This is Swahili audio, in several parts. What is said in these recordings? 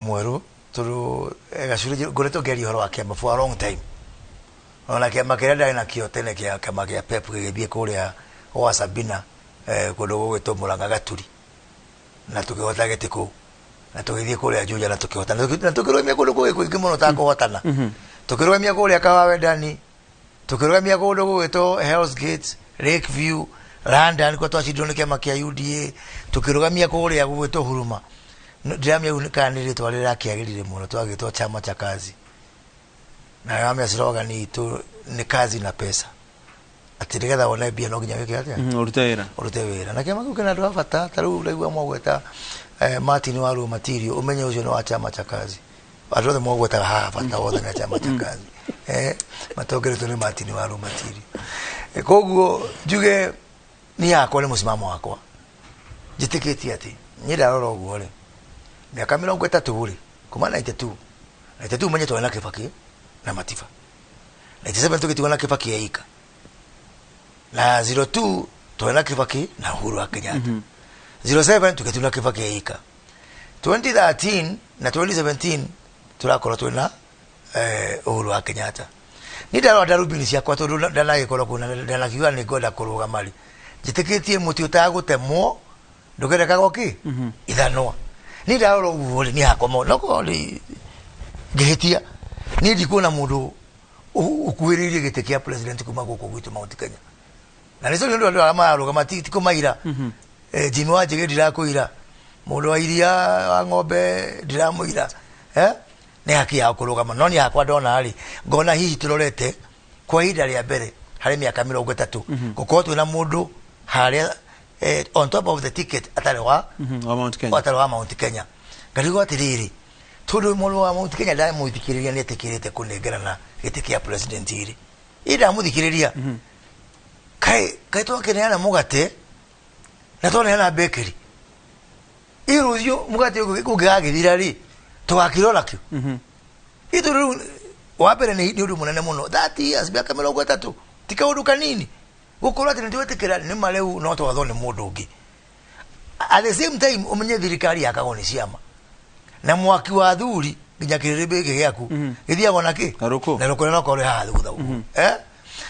mweru turu gacuri ngoretwo ngeri horo wa kiama for a long time ona kiama kiria ndari na kio tene kia kiama kia PEP gigithie kuria wa Sabina kundu gwitwo Murang'a Gaturi na tukihota giti ku na tugithie kuria Juja na tukihota na tukirumia kundu kuingi muno ta kuhotana tukirumia kuria Kawawendani tukirumia kundu gwitwo Hell's Gate Lakeview London kwa twacindwo ni kiama kia UDA tukirugamia kuria gwitwo Huruma ndiramia unikanire twarira kiagirire muno twagitwo chama cha kazi na yamya slogan itu ni kazi na pesa atirigetha wona bia no ginya wike atia urute wira na kiama kukena ndo bata taru raigwa mwagweta Martin Waru Material umenye ucio no wa chama cha kazi atothe mwagweta ha bata wothe na chama cha kazi matogereto ni Martin Waru Material koguo njuge ni yakwa ni musimamo wakwa jitikiti ati nyidarora uguo ri miaka 30 buri kuma 92 menye twana Kibaki na Matiba 97 tukitiwana Kibaki yaika na 02 twana Kibaki na Uhuru wa Kenyatta 07 tukitiwana Kibaki yaika 2013 na 2017 turakora twana Uhuru wa Kenyatta ni darwa darubini cia kwa tondu ndana gikoro kuna ndana kiwa ni ngoda kuruga mali jitikitie muti utagutemwo ndugereka goki ithanwa ni darwa uguo ni hakoma no ko ri gehetia ni ndikuona mundu ukuiririe gite kia president kuma guko gwitu Mount Kenya na nizo ndio ndio amaruga matiti kumaira Jimmy Wanjigi ndirakuira mundu wa iria wa ng'ombe ndiramuira ni haki ya kurugama no ni hakwa ndona ari ngona hihi turorete kwa ihinda ria mbere hari miaka 30 gukorwo twina mundu haria on top of the ticket atari wa Mount Kenya ngarigo atiriri tundu mundu wa Mount Kenya ndai muthikiriria ni etikirite kunengerana giti kia president iri ida muthikiriria kai twakeneana mugate na twaneana bakery iruzio mugate kugagirira ri twakirora kyo itu wapere ni undu munene muno 30 years miaka 30 tikaudu kanini gukorwa ati ndiwetekera ni maleu no twathone mundu ungi at the same time umenye thirikari yakagoni ciama na mwaki wa thuri nginya kirebe giaku githiago naki na ruko na kore ha thutha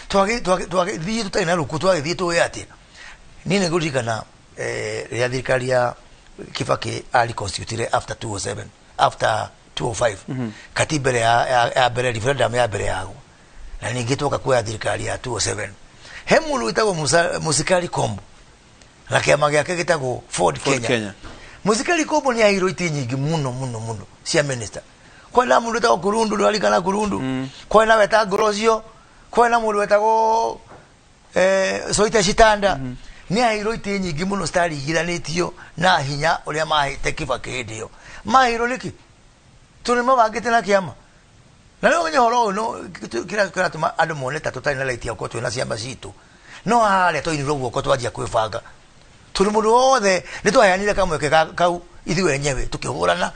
twagi thii tutai na ruko twagi tuwe ati nini gurikana ya thirikari ya Kibaki ali constituted after 207 after 205 katiba ya bere referendum ya bere yago na ningitoka kwa thirikari ya 207 hemulu itago musikali kombo na kiama gyake gitago Ford Kenya musikali kombo ni ahiro iti nyingi muno cia minister kwa na mundu itago Kurundu ndwali kana Kurundu kwa na weta Grozio kwa na mundu wetago Soita Shitanda ni ahiro iti nyingi muno stari giranitio na hinya uria mahite Kibaki ndio mahiro niki tunima bagite na kiama na leo nyoro no kira tuma andu moneta tutari na light ya ko twina ciama citu no hale to iniro guoko twajia kwibanga turi mundu wothe ni twayanire kamweke kau ithiwe enyewe tukihurana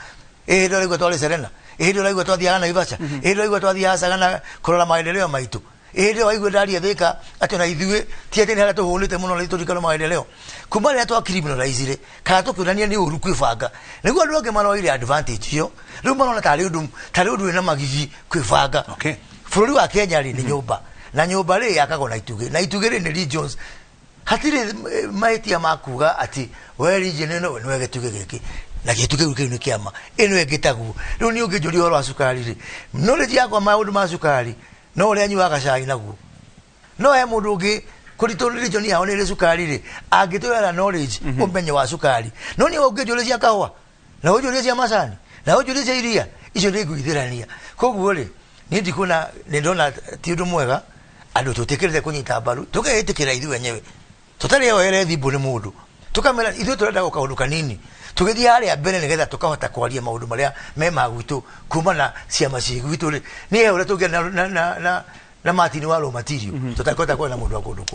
ndo ligwa twale Serena ndo ligwa twathiaga na Ivasha ndo ligwa twathiaga sagana kurora maendeleo maitu ndo waigwa ndari thika ati na ithiwe tiete ni hala tuhunite muno na iturikana maendeleo kuma ria twa criminalizire kana tukwirania ni uru kwibanga niguo andu ange manoire advantage yo riu marona tari undu na magithi kwibanga bururi wa Kenya ri ni nyumba na nyumba ri yakagwo na ituge ri ni regions hatire maitia makuga ati we region no ni wegetuge giki na gituge giki ni kiama eno egetagu riu ni ungijuri horo asukari ri knowledge yakwa maundu ma sukari no ri anyuaga cai naguo no he mundu ungi kuritori region yao ni sukari ri agitoya knowledge umenye wa sukari no ni ungijuri cia kahwa na ujuri cia macani na ujuri cia iria icio ni guithirania koguo ri ni ndikuna ni ndona ti undu mwega andu tutikirite kunyita mbaru tugeetikira ithu wenyewe tutari yo ere thibu ni mundu tukamera ithu turenda gukaundu kanini tugithia haria mbere nigetha tukahota kwaria maundu maria me magwitu kuma na ciama cigwitu ni he ure tugia na Martin Waru Material tutakota kwa na mundu akundu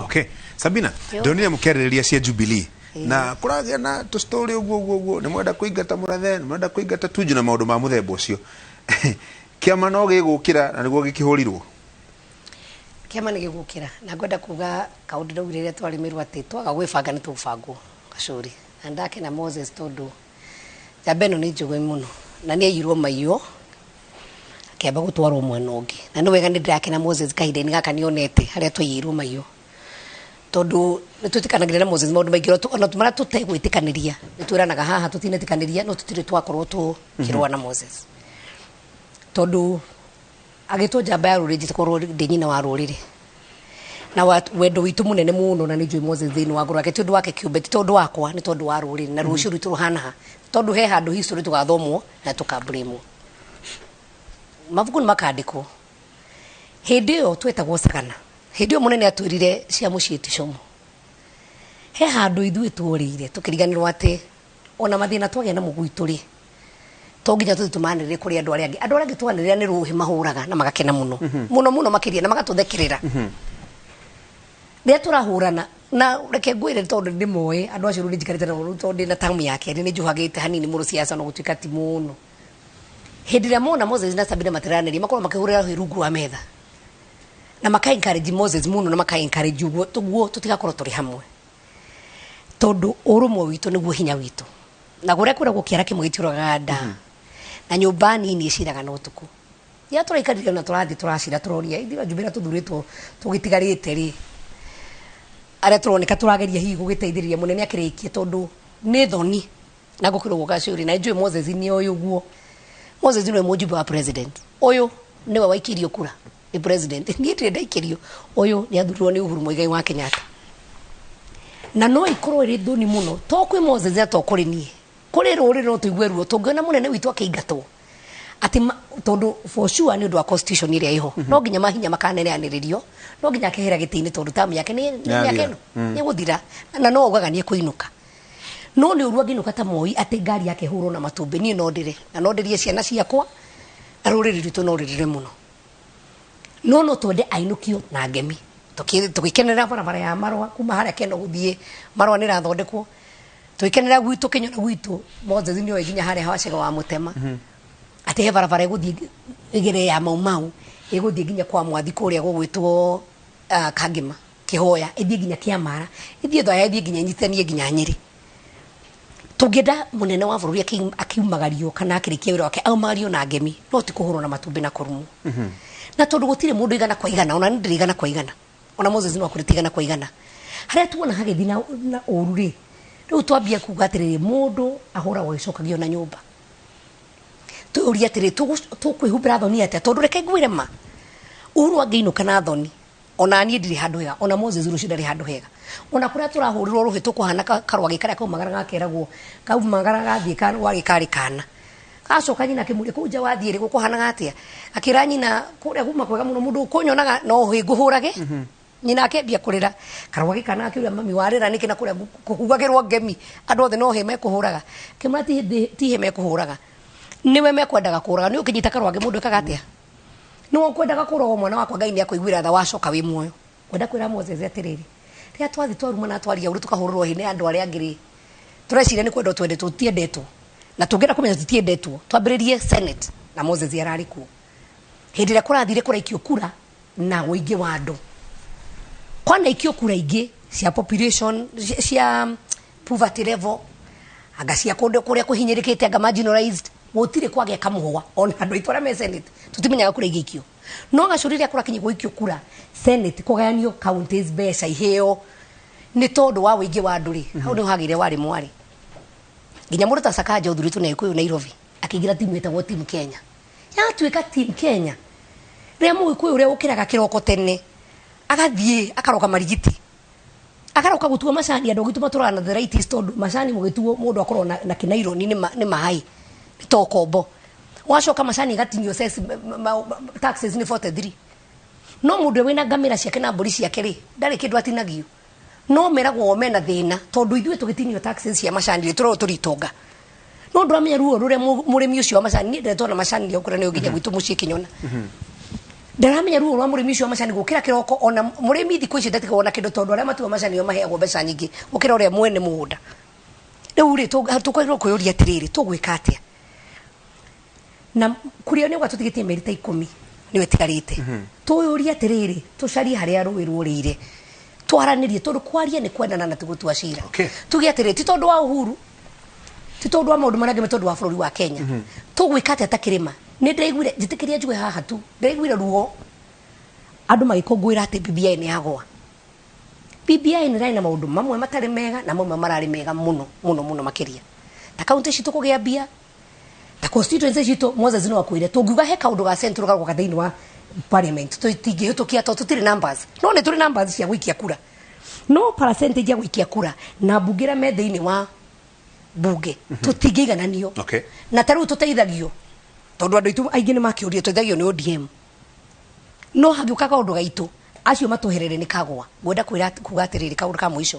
Sabina ndonire mukerereria cia Jubilee na kuragia na to story uguo ni mwenda kuingata murathe ni mwenda kuingata Tuju na maundu ma muthemba ucio kiama no gigukira na niguo gikihurirwo kiama ni gigukira na ngwenda kuga kaundu ndogirire twarimirwo ati twaga gwibanga ni tubangwo gacuri na ndake na Moses tondu jambeno ni njugwe muno na nĩ aiyirwo maiyo akĩamba gũtwarwo mwena ũngĩ na nĩ wega nĩ ndĩrakena Moses kahinda-inĩ gaka nĩonete harĩa twaiyirwo maiyo tondu nĩ twĩtĩkanagĩria na Moses maũndũ maingĩ ona marĩa tũtegwĩtĩkanĩria nĩ twĩranaga haha tũtinetĩkanĩria no tũtirĩ twakorwo tũkĩrũa na Moses tondu agĩtwo njamba ya rũrĩrĩ njĩtĩkorwo ndĩ nyina wa rũrĩrĩ na wendo witũ mũnene mũno na nĩ njũĩ Moses thĩinĩ wa ngoro yake ti ũndũ wake kĩũmbe ti tondũ wakwa nĩ tondũ wa rũrĩrĩ na rũciũ rwitũ rũhana ha tondũ he handũ history tũgathomwo na tũkablĩmwo mabuku nĩ makandĩkwo hĩndĩ ĩyo twetagwo Sagana hĩndĩ ĩyo mũnene atwĩrire cia mũciĩ ti como he handũ ithuĩ tũrĩire tũkĩriganĩrwo atĩ ona mathĩna twagĩa na mũgwitũ rĩ to nginya tũthiĩ tũmanĩrĩre kũrĩ andũ arĩa angĩ twanĩrĩra nĩ rũhĩ mahũraga na magakena mũno mũno makĩria na magatũthekerera rĩrĩa tũrahũrana na reke ngwĩre tondũ ndĩmoĩ andũ acio rĩu njikarĩte nao rĩu tondũ ndĩna tamu yake nĩ njuhagĩte hanini mũno ciaca no gũtuĩka ti mũno hĩndĩ ĩrĩa mona Moses na Sabina matiranĩria makorwo makĩhũrĩra rũhĩ rungu wa metha na maka-encourage Moses mũno na maka-encourage ũguo tũtigakorwo tũrĩ hamwe tondũ ũrũmwe witũ nĩguo hinya witũ na kũrĩa kwĩragwo kĩara kĩmwe gĩtiũragaga nda na nyũmba nini ĩciraga na ũtukũ ya tũraikarire na tũrathiĩ tũracira tũroria ithuĩ Jubilee tũthurĩtwo tũgĩtigarĩte rĩ arĩa tũroneka tũrageria hihi gũgĩteithĩrĩria mũnene akĩrĩkie tondũ nĩ thoni na gũkĩrwo gũgacũri na njũĩ Moses nĩ ũyũ guo Moses nĩwe mũjumbe wa president ũyũ nĩwe waikirio kura nĩ president niĩ ndirĩ ndaikĩrio ũyũ nĩ athurirwo nĩ Uhuru Muigai wa Kenyatta na no ikorwo ĩrĩ thoni mũno to kwĩ Moses na to kũrĩ niĩ kũrĩ rũrĩrĩ no tũigue ruo tũngĩona mũnene witũ akĩingatwo atĩ tondũ for sure nĩ ũndũ wa constitution ĩrĩa ĩho no nginya mahinya makaneneanĩrĩrio no nginya akehera gĩtĩ-inĩ tondũ tamu yake nĩ gũthira na no ugaga nĩ kũinũka no nĩ ũru angĩinũka ta Moi atĩ ngari yake hũrwo na matumbĩ niĩ no ndĩre na no ndĩrie ciana ciakwa na rũrĩrĩ rwitũ no rĩrĩre mũno no twende ainũkio na ngemi tũgĩkenerera barabara ya Marwa kuma harĩa kenda gũthiĩ Marwa nĩ rathondekwo tũgĩkenerera gwitũ Kenya gwitũ Moses nĩ oĩ nginya harĩa Wachega wa Mũtema atĩ he barabara ĩgũthiĩ ĩgere ya Mau ĩgũthiĩ nginya kwa Mwathi kũrĩa gũgwĩtwo Kangema Kĩhoya ĩthiĩ nginya Kĩamara ĩthiĩ thaya ĩthiĩ nginya nyitithanie nginya Nyĩrĩ tũngĩenda mũnene wa bũrũri akiumagario kana akĩrĩkia wĩra wake aumagario na ngemi no ti kũhũrwo na matumbĩ na kũrumwo na tondũ gũtirĩ mũndũ igana kwa igana ona nĩ ndĩrĩ igana kwa igana ona Moses no akũrĩte igana kwa igana harĩa tuona hagĩthiĩ na ũru rĩ rĩu twambia kuga atĩrĩrĩ mũndũ ahũragwo agĩcokagio na nyũmba tũũria atĩrĩ tũkwĩhumbĩra thoni atĩa tondũ reke ngwĩre ma Uhuru angĩinũka na thoni ona niĩ ndirĩ handũ hega ona Moses rũciũ ndarĩ handũ hega ona kũrĩa tũrahũrĩrwo rũhĩ tũkũhana karwagĩ karĩa kaumagara gakeragwo kaumagara gathiĩ wagĩ karĩ kana gacoka nyina akĩmũria kũu nja wathiĩ rĩ gũkũhanaga atĩa akĩra nyina kũrĩa kuma kwega mũno mũndũ ũkũnyonaga no hĩ ngũhũrage nyina akĩambia kũrĩra karwagĩ kana akĩũria mami warĩra nĩkĩ na kũrĩa kũhugagĩrwo ngemi andũ othe no hĩ mekũhũraga kĩmũra ti hĩ mekũhũraga niwe mekwendaga kũraga nĩ ũkĩnyita karwagĩ mũndũ ekaga atĩa no kwendaga kũrogo mwana wakwa Ngai nĩ akũiguĩra tha wacoka wĩ muoyo kwenda kwĩra Moses atĩrĩrĩ rĩrĩa twathi twaruma na twaria ũrũ tukahũrũrwo hĩ nĩ andũ arĩa angĩ rĩ tũreciria nĩ kwenda twendetwo tutiendetwo na tũngĩenda kũmenya tutiendetwo twambĩrĩrie Senate na Moses ararĩ kuo hĩndĩ ĩrĩa kũrathire kũraikio kura na ũingĩ wa andũ kwanaikio kura ingĩ cia population cia poverty level anga cia kũndũ kũrĩa kũhinyĩrĩkĩte anga marginalized gũtirĩ kwagĩa kamũhũa ona andũ aitũ arĩa me Senate tũtimenyaga kũrĩa igĩikio no gacũrĩ rĩrĩa kũrakinyia gũikio kura Senate kũgayanio counties mbeca iheo nĩ tondũ wa ũingĩ wa andũ rĩ hau nĩ hagĩire warĩ mwarĩ nginya mũndũ ta Sakaja ũthurĩtwo na Gĩkũyũ Nairobi akĩingĩra timu ĩtagwo Team Kenya yatuĩka Team Kenya rĩrĩa Mũgĩkũyũ ũrĩa ũkĩraga kĩroko tene agathiĩ akaroka marigiti akaroka gũtua macani andũ gituma tũrana na the right tondũ macani mũgĩtuo mũndũ akorwo na kĩnaironi nĩ maĩ to kombo wacoka macani gatinio taxes ni 43 no mũndũ wĩna ngamĩra ciake na mbũri ciake rĩ ndarĩ kĩndũ atinagio no meragwo mena thĩna tondũ ithuĩ tũgĩtinio taxes cia macani tũrĩ tũritonga no ndũramenya ruo rũrĩa mũrĩmi ũcio wa macani nĩ ndetwo na macani ya ũkũra nĩ ũginya gwitũ mũciĩ Kĩnyona ndaramenya ruo rwa mũrĩmi ũcio wa macani gũkĩra kĩroko ona mũrĩmi thikũ ici ndatigwo na kĩndũ tondũ arĩa matua macani maheagwo mbeca nyingĩ gũkĩra ũrĩa mwene mũgũnda rĩu rĩ tũkwĩrwo kwĩyũria atĩrĩrĩ tũgwĩka atĩa na kũrĩa nĩ ũgatũtigĩtie mĩeri ta 10 nĩwe tigarĩte tũyũria atĩrĩrĩ tũcarie harĩa rũĩ rũrĩire twaranĩrie tondũ kwaria nĩ kwendana na tũgũtua cira tuge atĩrĩrĩ ti tondũ wa Uhuru ti tondu wa maundu marĩa tondu wa bũrũri wa Kenya tũgwĩka atĩa ta kĩrĩma nĩ ndĩraiguire njĩtĩkĩria njuge haha tu ndĩraiguire ruo andũ magĩkũngũĩra atĩ BBI nĩ yagwa BBI nĩ rĩ na maundu mamwe matarĩ mega na mamwe mararĩ mega mũno makĩria ta kaunti citũ kũgĩa mbia ta constituency citũ Moses no akwĩre tũngiuga he kaundu ga central gagoka thĩinĩ wa parliament tũtingĩhĩtũkia tondũ tũtirĩ numbers no nĩ tũrĩ numbers cia gũikia kura no percentage ya gũikia kura na mbunge me thĩinĩ wa bunge tũtingĩigananio na tarĩu tũteithagio tondu andu itu aingĩ nĩ makĩũria tũteithagio nĩ ODM no hagĩũka kaũndũ gaitũ acio matũherere nĩ kagwa ngwenda kwĩra kuga atĩrĩrĩ kaũndũ ka mũico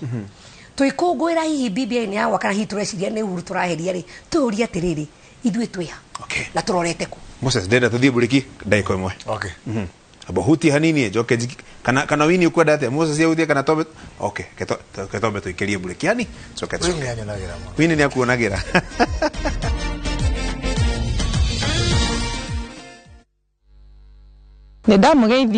twĩkũngũĩra hihi BBI nĩ yagwa kana hihi tũreciria nĩ Uhuru tũraheria rĩ tũũrie atĩrĩrĩ ithuĩ twĩha na tũrorete kũ Moses ndenda tũthiĩ buriki ndagĩka ĩmwe abo huti hanini njoke kana wini ukwenda atĩa Moses yauthie kana tombe ketombe tuikerie buriki yani coke wini nĩ akuonagira nĩ ndamugeithia